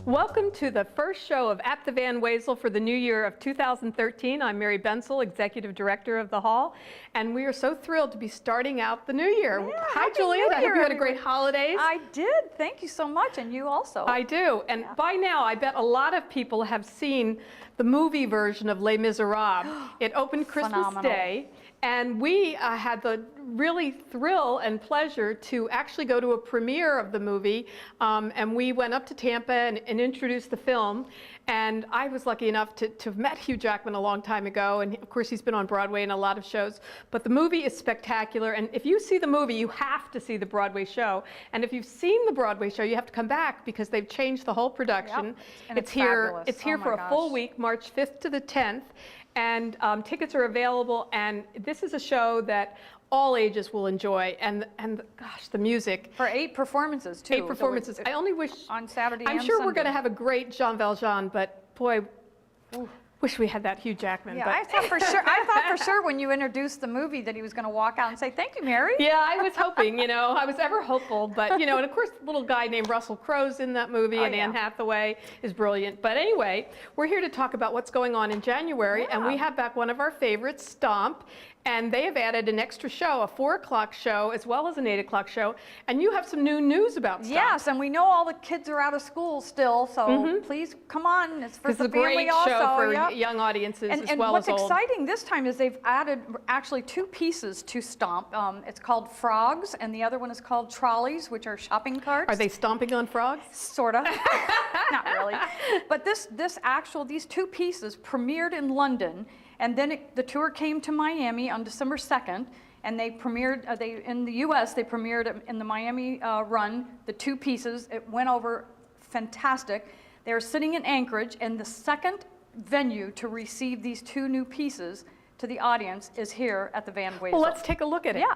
Welcome to the first show of At the Van Wezel for the new year of 2013. I'm Mary Bensel, Executive Director of the Hall, and we are so thrilled to be starting out the new year. Yeah, Hi, Juliet. I hope you had a great holidays. I did. Thank you so much, and you also. I do. And by now, I bet a lot of people have seen the movie version of Les Miserables. It opened Christmas Day. And we had the really thrill and pleasure to actually go to a premiere of the movie. And we went up to Tampa and introduced the film. And I was lucky enough to have met Hugh Jackman a long time ago. And of course, he's been on Broadway in a lot of shows. But the movie is spectacular. And if you see the movie, you have to see the Broadway show. And if you've seen the Broadway show, you have to come back because they've changed the whole production. Yep. And it's here. fabulous. It's here for a full week, March 5th to the 10th. And tickets are available, and this is a show that all ages will enjoy, and gosh, the music. For 8 performances, too. 8 performances. I only wish, on Saturday I'm and sure Sunday. we're going to have a great Jean Valjean, but boy, wish we had that Hugh Jackman. Yeah, but. I thought for sure when you introduced the movie that he was going to walk out and say, "Thank you, Mary." Yeah, I was hoping, I was ever hopeful, but and of course, the little guy named Russell Crowe's in that movie, and yeah. Anne Hathaway is brilliant. But anyway, we're here to talk about what's going on in January, and we have back one of our favorites, Stomp. And they have added an extra show, a 4 o'clock show, as well as an 8 o'clock show. And you have some new news about Stomp. Yes, and we know all the kids are out of school still, so please come on. It's for the family also. It's a great show for young audiences as well as old. And what's exciting this time is they've added actually 2 pieces to Stomp. It's called Frogs, and the other one is called Trolleys, which are shopping carts. Are they stomping on frogs? Sort of. Not really. But these 2 pieces premiered in London. And then the tour came to Miami on December 2nd, and they premiered, in the US, they premiered in the Miami run, the 2 pieces. It went over fantastic. They were sitting in Anchorage, and the second venue to receive these 2 new pieces to the audience is here at the Van Wezel. Well, let's take a look at it. Yeah.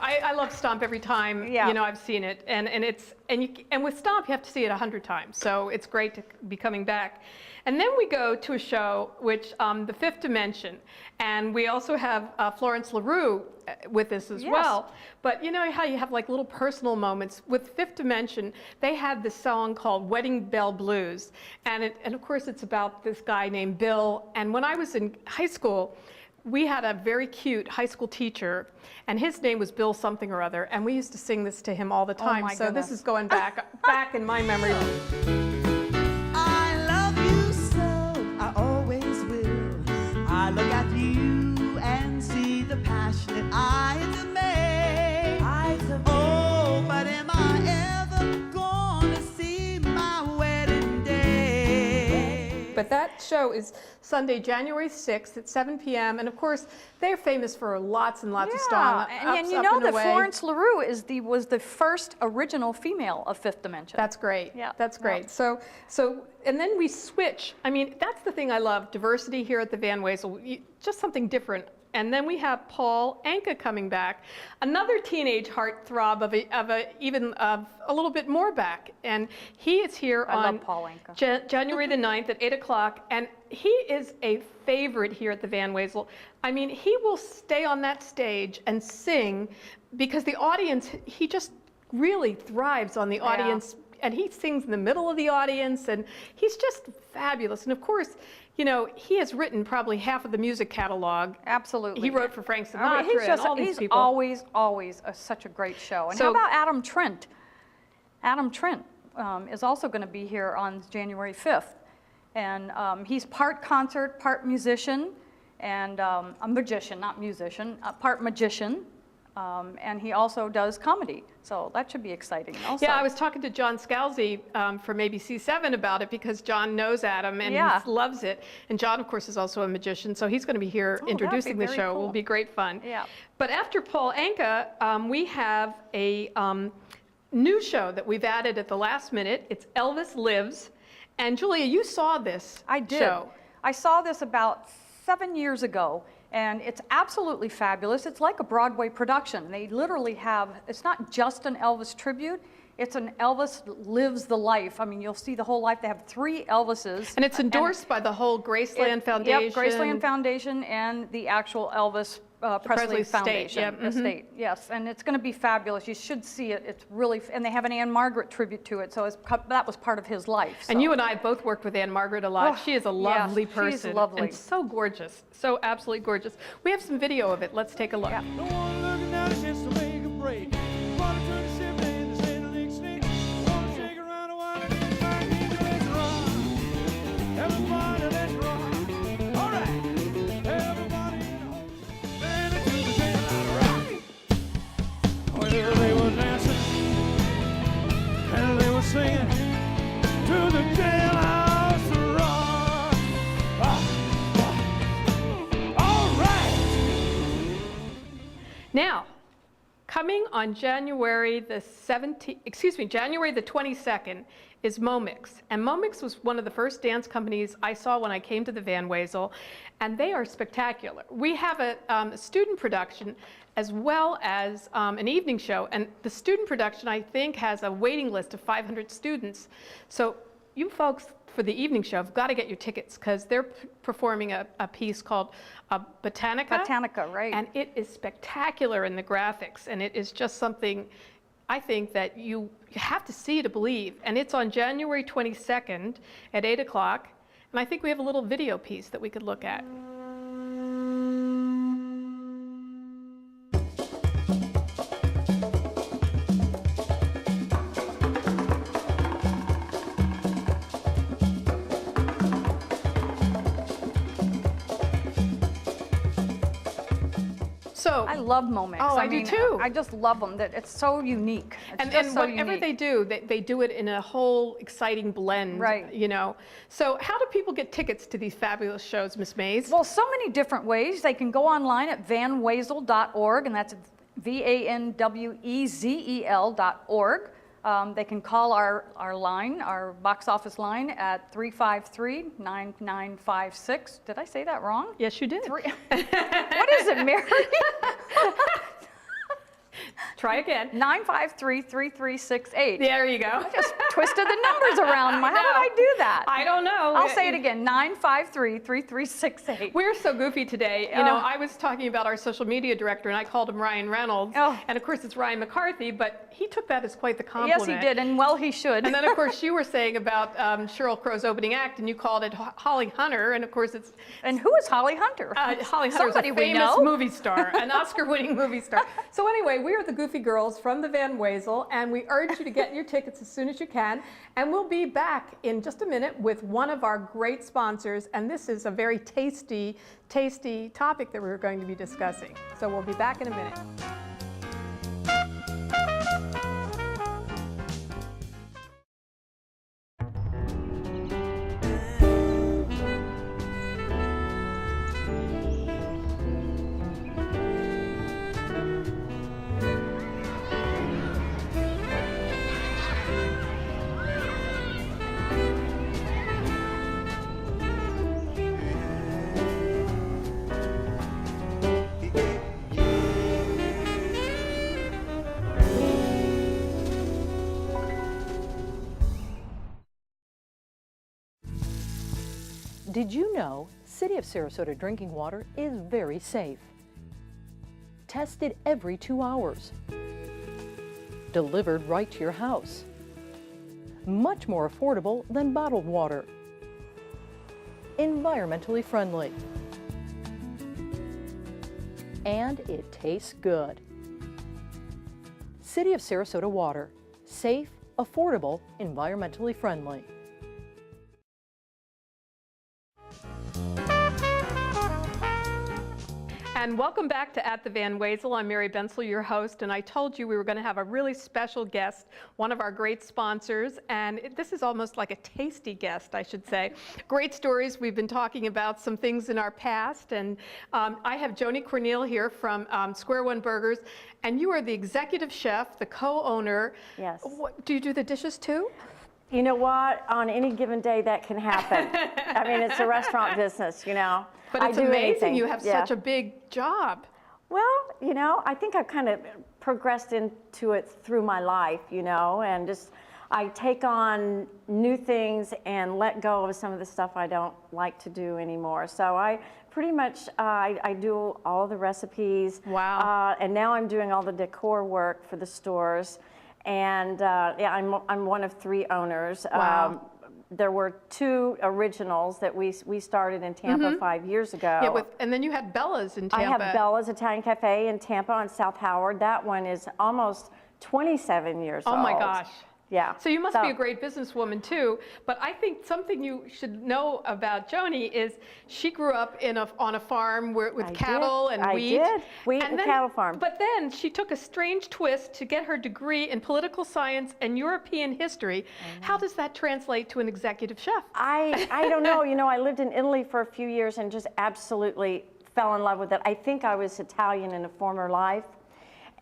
I love Stomp every time I've seen it, and with Stomp you have to see it 100 times, so it's great to be coming back. And then we go to a show which the Fifth Dimension, and we also have Florence LaRue with us as well. But you know how you have like little personal moments with Fifth Dimension? They had this song called Wedding Bell Blues, and of course it's about this guy named Bill. And when I was in high school, we had a very cute high school teacher, and his name was Bill something or other, and we used to sing this to him all the time. My so goodness. This is going back in my memory. I love you so, I always will. I look at you and see the passionate eyes of May. Oh, but am I ever gonna see my wedding day? But that show is Sunday, January 6th at 7 p.m. And of course, they're famous for lots and lots of songs. And you know that Florence LaRue was the first original female of Fifth Dimension. That's great. Yeah. That's great. Yeah. So, and then we switch. I mean, that's the thing I love, diversity here at the Van Wezel, just something different. And then we have Paul Anka coming back, another teenage heartthrob of a little bit more back. And he is here on love Paul Anka. January the 9th at 8 o'clock. And he is a favorite here at the Van Wezel. I mean, he will stay on that stage and sing because the audience, he just really thrives on the audience. And he sings in the middle of the audience, and he's just fabulous. And of course, he has written probably half of the music catalog. Absolutely. He wrote for Frank Sinatra and all these people. He's always such a great show. And how about Adam Trent? Adam Trent is also going to be here on January 5th. And he's part concert, part musician, and a magician, not musician, part magician. And he also does comedy, so that should be exciting also. Yeah, I was talking to John Scalzi from ABC7 about it because John knows Adam and he loves it. And John, of course, is also a magician, so he's going to be here introducing the show. Cool. It will be great fun. Yeah. But after Paul Anka, we have a new show that we've added at the last minute. It's Elvis Lives. And Julia, you saw this show. I saw this about 7 years ago. And it's absolutely fabulous. It's like a Broadway production. They literally have, it's not just an Elvis tribute, It's an Elvis lives the life. I mean, you'll see the whole life. They have 3 Elvises. And it's endorsed by the whole Graceland Foundation. Yep, Graceland Foundation and the actual Elvis Presley Foundation. Estate, yes. And it's going to be fabulous. You should see it. It's really, and they have an Anne Margaret tribute to it, so that was part of his life. So. And you and I both worked with Anne Margaret a lot. Oh, she is a lovely yes, person. she's lovely. And so gorgeous. So absolutely gorgeous. We have some video of it. Let's take a look. Yeah. No one looking down, a chance to make a break. Wanna turn the ship in the St. Lake Snake. Wanna shake around a while and get back into let's rock. Everybody, let's rock. All right. Everybody in the hole. Man, it took the tail out of rock. Well, they were dancing and they were singing to the jailhouse rock. All right. Now, coming on January the 22nd is Momix. And Momix was one of the first dance companies I saw when I came to the Van Wezel, and they are spectacular. We have a student production as well as an evening show, and the student production, I think, has a waiting list of 500 students. So you folks for the evening show have got to get your tickets, because they're performing a piece called Botanica. Botanica, right. And it is spectacular in the graphics, and it is just something I think that you have to see to believe. And it's on January 22nd at 8 o'clock, and I think we have a little video piece that we could look at. So I love Momix. Oh, I do too. I just love them. That it's so unique. It's And just so whatever unique. they do, they do it in a whole exciting blend, Right. you know. So how do people get tickets to these fabulous shows, Miss Mays? Well, so many different ways. They can go online at vanwezel.org, and that's vanwezel.org. They can call our line, our box office line, at 353-9956. Did I say that wrong? Yes, you did. What is it, Mary? Try again. 953-3368. There you go. Just twisted the numbers around. How did I do that? I don't know. I'll say it again, 953-3368. We're so goofy today. You know, I was talking about our social media director, and I called him Ryan Reynolds. Oh. And of course, it's Ryan McCarthy, but he took that as quite the compliment. Yes, he did, and well, he should. And then, of course, you were saying about Sheryl Crow's opening act, and you called it Holly Hunter, and of course, it's And who is Holly Hunter? Holly Hunter's Somebody a we famous know. movie star, an Oscar-winning movie star. So anyway, we are the Goofy Girls from the Van Wezel, and we urge you to get your tickets as soon as you can. And we'll be back in just a minute with one of our great sponsors, and this is a very tasty, tasty topic that we're going to be discussing. So we'll be back in a minute. Did you know City of Sarasota drinking water is very safe? Tested every 2 hours. Delivered right to your house. Much more affordable than bottled water. Environmentally friendly. And it tastes good. City of Sarasota water. Safe, affordable, environmentally friendly. And welcome back to At the Van Wezel. I'm Mary Bensel, your host, and I told you we were going to have a really special guest, one of our great sponsors, and this is almost like a tasty guest, I should say. Great stories. We've been talking about some things in our past, and I have Joanie Corneil here from Square One Burgers, and you are the executive chef, the co-owner. Yes. Do you do the dishes too? You know what? On any given day, that can happen. I mean, it's a restaurant business, you know. But it's I do amazing anything. you have Yeah. such a big job. Well, you know, I think I've kind of progressed into it through my life, you know, and just I take on new things and let go of some of the stuff I don't like to do anymore. So I pretty much, I do all the recipes. Wow. And now I'm doing all the decor work for the stores. And yeah, I'm one of 3 owners. Wow. There were 2 originals that we started in Tampa 5 years ago. Yeah, and then you had Bella's in Tampa. I have Bella's Italian Cafe in Tampa on South Howard. That one is almost 27 years old. Oh my gosh. Yeah. So you must be a great businesswoman too. But I think something you should know about Joanie is she grew up on a farm with cattle and wheat. I did. Wheat and cattle farm. But then she took a strange twist to get her degree in political science and European history. How does that translate to an executive chef? I don't know. You know, I lived in Italy for a few years and just absolutely fell in love with it. I think I was Italian in a former life.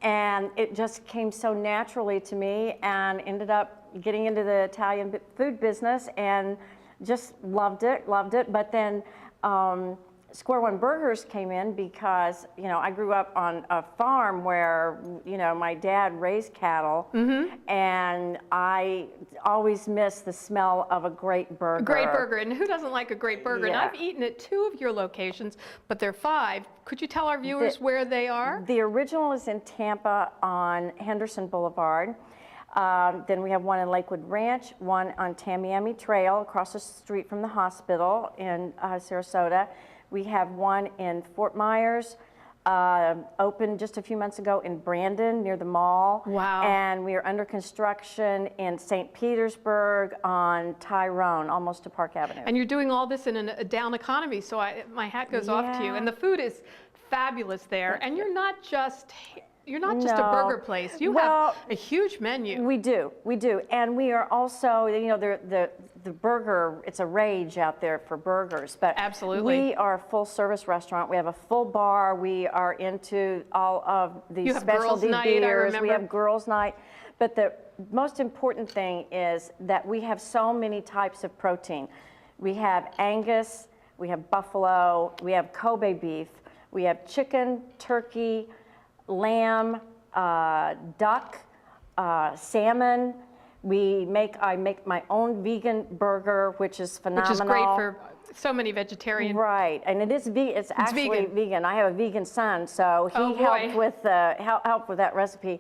And it just came so naturally to me and ended up getting into the Italian food business and just loved it. But then Square One Burgers came in because, you know, I grew up on a farm where, you know, my dad raised cattle, and I always miss the smell of a great burger. A great burger, and who doesn't like a great burger? Yeah. And I've eaten at 2 of your locations, but there are 5. Could you tell our viewers where they are? The original is in Tampa on Henderson Boulevard. Then we have one in Lakewood Ranch, one on Tamiami Trail across the street from the hospital in Sarasota. We have one in Fort Myers, opened just a few months ago in Brandon near the mall. Wow. And we are under construction in St. Petersburg on Tyrone, almost to Park Avenue. And you're doing all this in a down economy, so my hat goes off to you. And the food is fabulous there. And you're not just a burger place. You have a huge menu. We do, and we are also, you know, the burger. It's a rage out there for burgers, but absolutely, we are a full service restaurant. We have a full bar. We are into all of the specialty beers. We have girls' night, but the most important thing is that we have so many types of protein. We have Angus, we have buffalo, we have Kobe beef, we have chicken, turkey, lamb, duck, salmon. I make my own vegan burger, which is phenomenal. Which is great for so many vegetarian. Right, and it is vegan. It's actually vegan. I have a vegan son, so he helped with that recipe.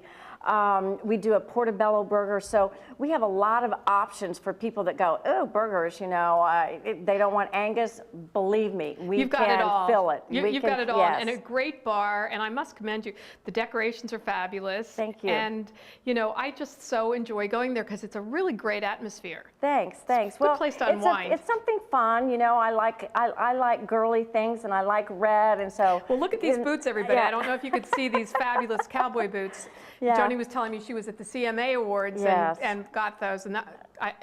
We do a portobello burger, so we have a lot of options for people that go, oh, burgers, you know, they don't want Angus. Believe me, we can fill it. You've got it all, and a great bar, and I must commend you. The decorations are fabulous. Thank you. And, you know, I just so enjoy going there because it's a really great atmosphere. Thanks. It's a good place to unwind. It's something fun, you know. I like girly things, and I like red, and so. Well, look at these boots, everybody. Yeah. I don't know if you could see these fabulous cowboy boots. Yeah. Joanie was telling me she was at the CMA Awards and got those, and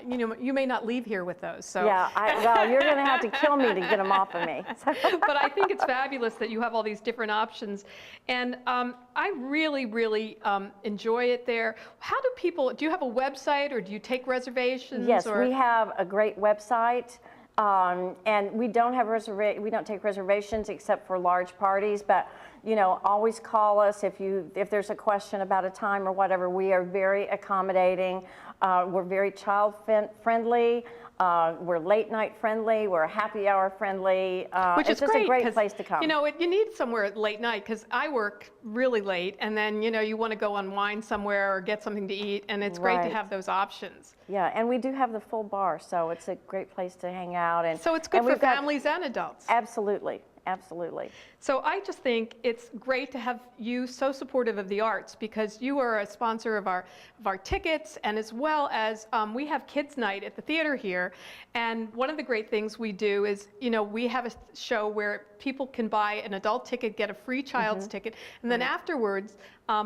you know, you may not leave here with those. So. Yeah, well, you're going to have to kill me to get them off of me. But I think it's fabulous that you have all these different options, and I really, really enjoy it there. How do you have a website, or do you take reservations? Yes, we have a great website. And we don't take reservations except for large parties, but you know, always call us if there's a question about a time or whatever. We are very accommodating. We're very child friendly. We're late night friendly. We're happy hour friendly. Which is just a great place to come. You know, you need somewhere late night because I work really late, and then you know you want to go unwind somewhere or get something to eat, and it's great to have those options. Yeah, and we do have the full bar, so it's a great place to hang out. And so it's good for families and adults. Absolutely. Absolutely. So I just think it's great to have you so supportive of the arts, because you are a sponsor of our tickets, and as well as we have kids night at the theater here. And one of the great things we do is, you know, we have a show where people can buy an adult ticket, get a free child's ticket, and then afterwards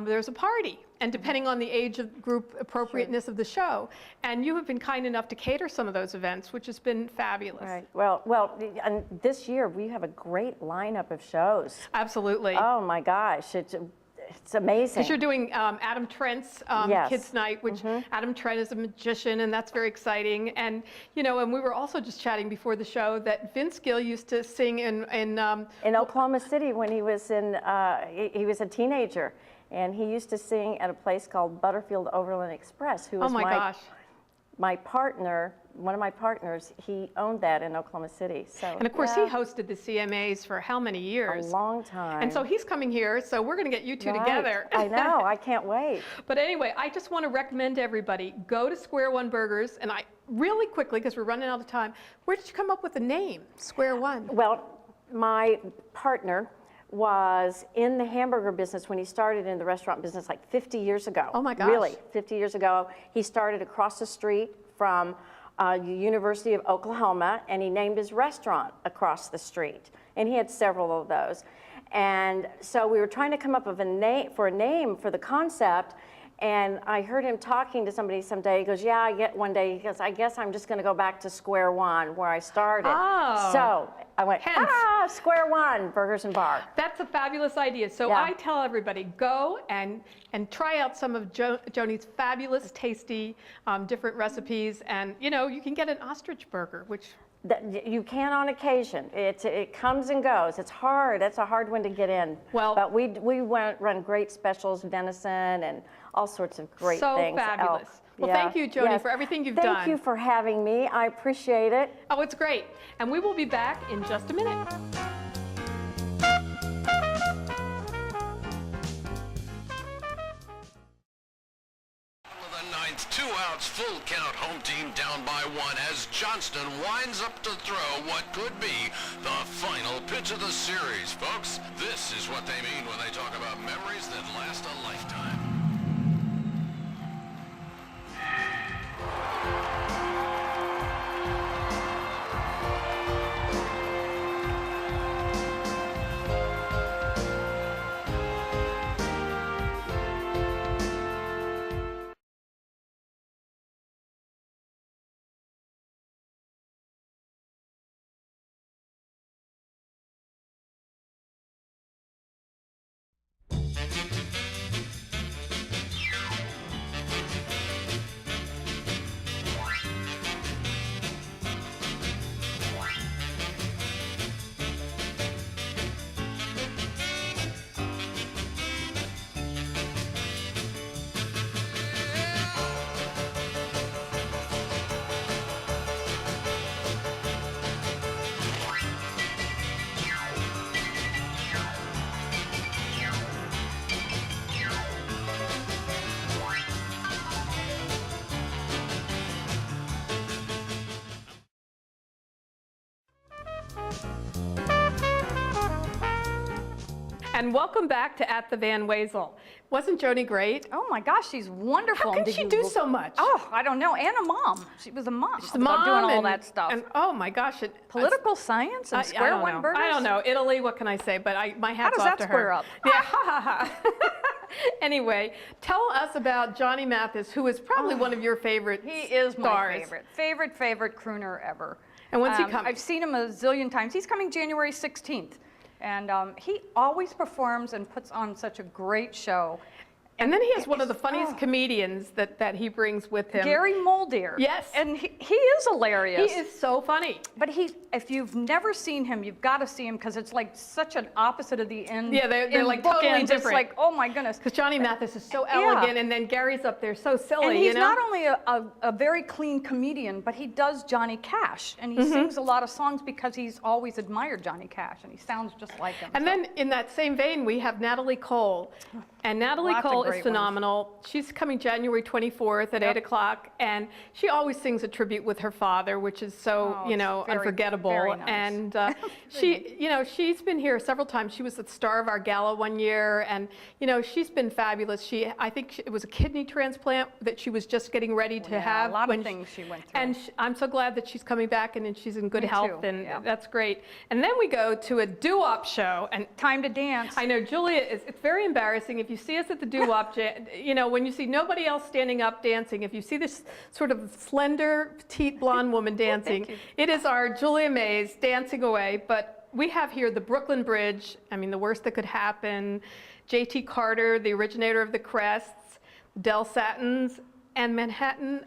there's a party. And depending on the age of group appropriateness of the show. And you have been kind enough to cater some of those events, which has been fabulous. Right. Well, and this year we have a great lineup of shows. Absolutely. Oh my gosh, it's amazing. Because you're doing Adam Trent's Yes. Kids Night, which Adam Trent is a magician, and that's very exciting. And you know, and we were also just chatting before the show that Vince Gill used to sing in Oklahoma City when he was he was a teenager, and he used to sing at a place called Butterfield Overland Express. Who was oh my gosh. my partner, one of my partners, he owned that in Oklahoma City. So, And of course, he hosted the CMAs for how many years? a long time. And so he's coming here, so we're going to get you two Right. together. I know, I can't wait. But anyway, I just want to recommend to everybody, go to Square One Burgers, and really quickly, because we're running out of time, where did you come up with the name, Square One? Well, my partner was in the hamburger business when he started in the restaurant business like 50 years ago. Oh my gosh. Really, 50 years ago. He started across the street from the University of Oklahoma, and he named his restaurant across the street. And he had several of those. And so we were trying to come up with a name for the concept. And I heard him talking to somebody someday. He goes, yeah, one day, he goes, I guess I'm just going to go back to square one where I started. Oh. So I went, Hence. Square One, Burgers and Bar. That's a fabulous idea. So Yeah. I tell everybody, go and try out some of Joanie's fabulous, tasty, different recipes. And, you know, you can get an ostrich burger, which... You can on occasion. It comes and goes. It's hard. That's a hard one to get in. Well- but we run great specials, venison, and all sorts of great So things. fabulous. Well, yeah. thank you, Joanie, Yes. for everything you've done. Thank you for having me. I appreciate it. Oh, it's great. And we will be back in just a minute. The ninth, 2 outs, full count, home team down by 1 as Johnston winds up to throw what could be the final pitch of the series. Folks, this is what they mean when they talk about memories that last a lifetime. And welcome back to At the Van Wezel. Wasn't Joanie great? Oh my gosh, she's wonderful. How can Did she you do look- so much? Oh, I don't know. And a mom. She was a mom. She's doing all that stuff. And oh my gosh. Political science and I Square don't One know. Burgers. I don't know. Italy, what can I say? But my hat's does off that to square her. up? Yeah, ha ha ha. Anyway, tell us about Johnny Mathis, who is probably one of your favorite He is stars. my favorite crooner ever. And when's he coming? I've seen him a zillion times. He's coming January 16th. And he always performs and puts on such a great show. And then he has one of the funniest comedians that he brings with him. Gary Muldeer. Yes. And he is He hilarious. is so funny. But if you've never seen him, you've got to see him because it's like such an opposite of the end. Yeah, they're in like totally bookends. It's different. like, oh my goodness. Because Johnny Mathis is so Yeah. elegant, and then Gary's up there so silly, And he's you know? not only a very clean comedian, but he does Johnny Cash. And he sings a lot of songs because he's always admired Johnny Cash, and he sounds just like him. And So- then in that same vein, we have Natalie Cole. And Natalie Lots of Cole great is ones. phenomenal. She's coming January 24th at 8 o'clock. And she always sings a tribute with her father, which is so, Oh, you it's know, very, unforgettable. very nice. And she's been here several times. She was the star of our gala one year. And, you know, she's been fabulous. I think it was a kidney transplant that she was just getting ready to Yeah, have. a lot when of things she went through. And I'm so glad that she's coming back and she's in good Me health. too, And yeah. that's great. And then we go to a doo-wop show. And Time to dance. I know Julia it's very embarrassing if you see us at the doo-wop, you know, when you see nobody else standing up dancing, if you see this sort of slender, petite blonde woman dancing, you. it is our Julia Mays dancing away. But we have here the Brooklyn Bridge. I mean, the worst that could happen. J.T. Carter, the originator of the crests, Dell Satins, and Manhattan.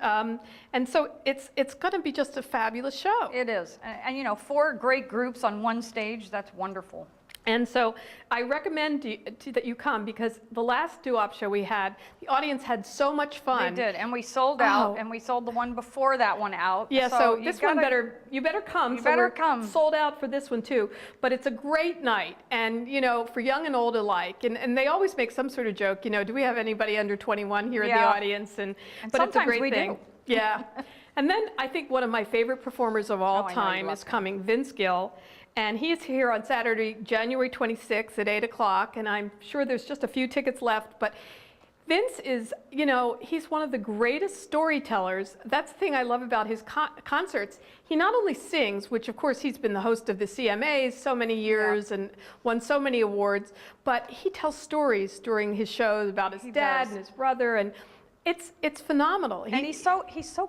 And so it's going to be just a fabulous show. It is. And you know, 4 great groups on one stage, that's wonderful. And so I recommend that you come, because the last doo-wop show we had, the audience had so much fun. They did, and we sold out, and we sold the one before that one out. Yeah, so you this one you better come. So we're sold out for this one too. But it's a great night, and you know, for young and old alike. And they always make some sort of joke, you know, do we have anybody under 21 here in the audience? But it's a great thing. Yeah. And then I think one of my favorite performers of all time is coming, Vince Gill. And he is here on Saturday, January 26th at 8 o'clock, and I'm sure there's just a few tickets left. But Vince is, you know, he's one of the greatest storytellers. That's the thing I love about his concerts. He not only sings, which of course he's been the host of the CMAs so many years and won so many awards, but he tells stories during his shows about his dad and his brother, and it's phenomenal. And he's so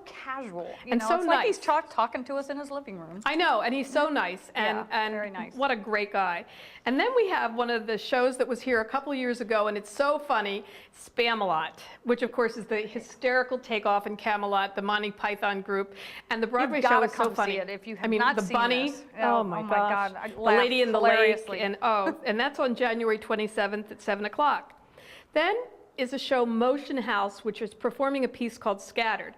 casual, and know? So it's nice. Like he's talking to us in his living room. I know, and he's so nice, and very nice. What a great guy. And then we have one of the shows that was here a couple years ago, and it's so funny, Spamalot, which of course is the hysterical takeoff in Camelot, the Monty Python group, and the Broadway show is so funny. See it if you have I mean, not the seen bunny. This. Oh my God! I The Lady in the Lake, and and that's on January 27th at 7 o'clock. Then is a show, Motion House, which is performing a piece called Scattered.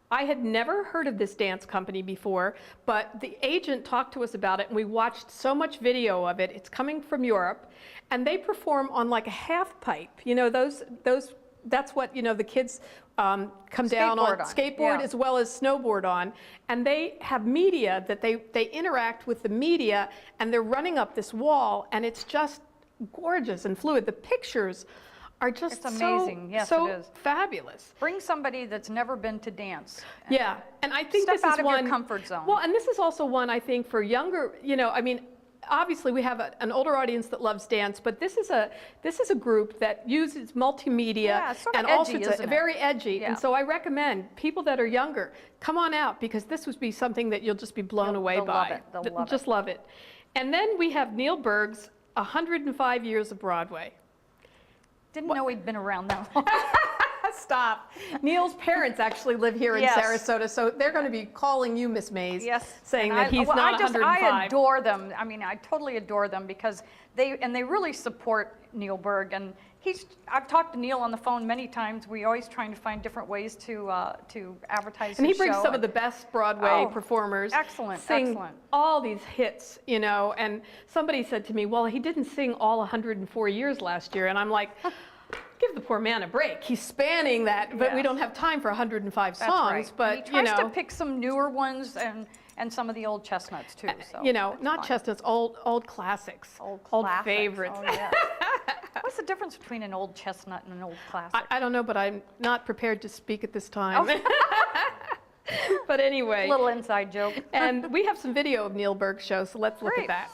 I had never heard of this dance company before, but the agent talked to us about it, and we watched so much video of it. It's coming from Europe, and they perform on like a half pipe. You know, that's what, you know, the kids come down on skateboard as well as snowboard on, and they have media that they interact with the media, and they're running up this wall, and it's just gorgeous and fluid. The pictures are just amazing. Yes, so it is. Fabulous. Bring somebody that's never been to dance. Yeah, and I think this is out of one your comfort zone. Well, and this is also one I think for younger. You know, I mean, obviously we have an older audience that loves dance, but this is a group that uses multimedia sort of and edgy, also it's very edgy. Yeah. And so I recommend people that are younger come on out, because this would be something that you'll just be blown away by. They'll love it. And then we have Neil Berg's 105 Years of Broadway. Didn't know he'd been around that long. Stop. Neil's parents actually live here in Sarasota, so they're going to be calling you Miss Mays, saying that he's not 105. I adore them. I mean, I totally adore them, because they really support Neil Berg, and I've talked to Neil on the phone many times. We're always trying to find different ways to advertise. And he brings show. some of the best Broadway performers. Sing all these hits, you know. And somebody said to me, "Well, he didn't sing all 104 years last year," and I'm like, give the poor man a break. He's spanning that, but we don't have time for 105 songs. Right. But and he tries to pick some newer ones and some of the old chestnuts too. So you know, not chestnuts, old classics, old favorites. Oh, yes. What's the difference between an old chestnut and an old classic? I don't know, but I'm not prepared to speak at this time. But anyway. A little inside joke. And we have some video of Neil Berg's show, so let's look at that.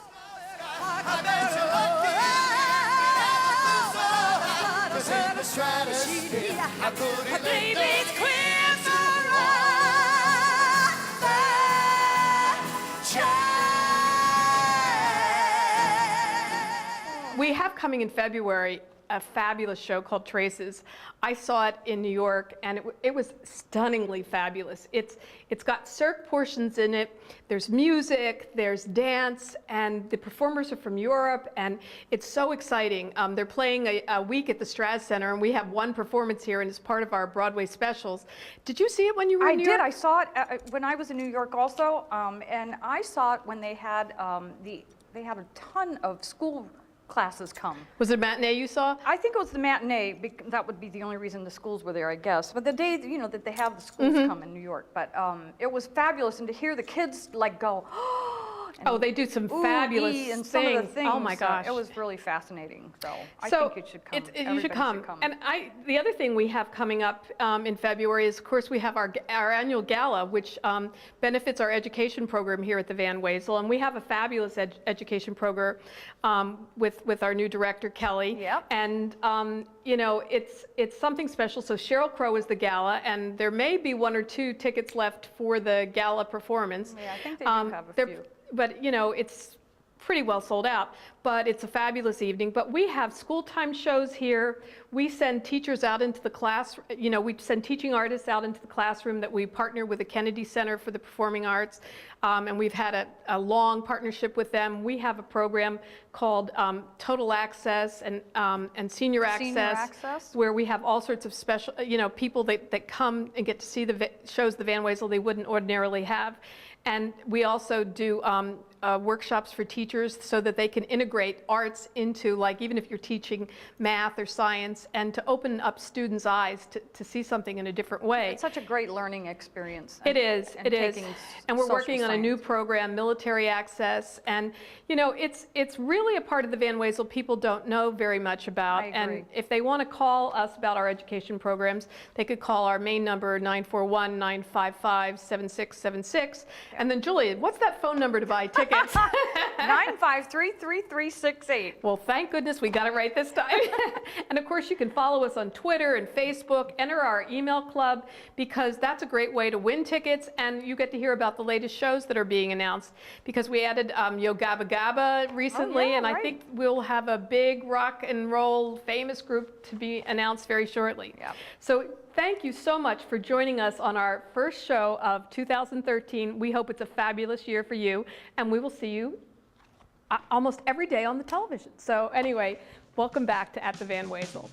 We have coming in February a fabulous show called Traces. I saw it in New York, and it was stunningly fabulous. It's got Cirque portions in it. There's music, there's dance, and the performers are from Europe, and it's so exciting. They're playing a week at the Straz Center, and we have one performance here, and it's part of our Broadway specials. Did you see it when you were in New York? I saw it when I was in New York also, and I saw it when they had they had a ton of school classes come. Was it a matinee you saw? I think it was the matinee. That would be the only reason the schools were there, I guess. But the day, you know, that they have the schools come in New York. But it was fabulous, and to hear the kids like go, oh, they do some fabulous and some of the things. Oh my gosh, it was really fascinating. So I so think you should come. You should come. And the other thing we have coming up in February is, of course, we have our annual gala, which benefits our education program here at the Van Wezel, and we have a fabulous education program with our new director Kelly. Yep. And you know, it's something special. So Sheryl Crow is the gala, and there may be 1 or 2 tickets left for the gala performance. Yeah, I think they do have a few. But you know, it's pretty well sold out, but it's a fabulous evening. But we have school time shows here. We send teachers out into the class, you know, we send teaching artists out into the classroom that we partner with the Kennedy Center for the Performing Arts, and we've had a long partnership with them. We have a program called Total Access and Senior Access, where we have all sorts of special, you know, people that come and get to see the shows the Van Wezel they wouldn't ordinarily have. And we also do workshops for teachers so that they can integrate arts into, like, even if you're teaching math or science, and to open up students' eyes to see something in a different way. It's such a great learning experience. It is. And we're working on a new program, Military Access, and you know, it's really a part of the Van Wezel people don't know very much about. I agree. And if they want to call us about our education programs, they could call our main number, 941-955-7676. And then Julie, what's that phone number to buy tickets? 953-3368. Well, thank goodness we got it right this time. And of course, you can follow us on Twitter and Facebook, enter our email club, because that's a great way to win tickets, and you get to hear about the latest shows that are being announced, because we added Yo Gabba Gabba recently, and I think we'll have a big rock and roll famous group to be announced very shortly. Yeah. So thank you so much for joining us on our first show of 2013. We hope it's a fabulous year for you, and we will see you almost every day on the television. So anyway, welcome back to At the Van Wezel.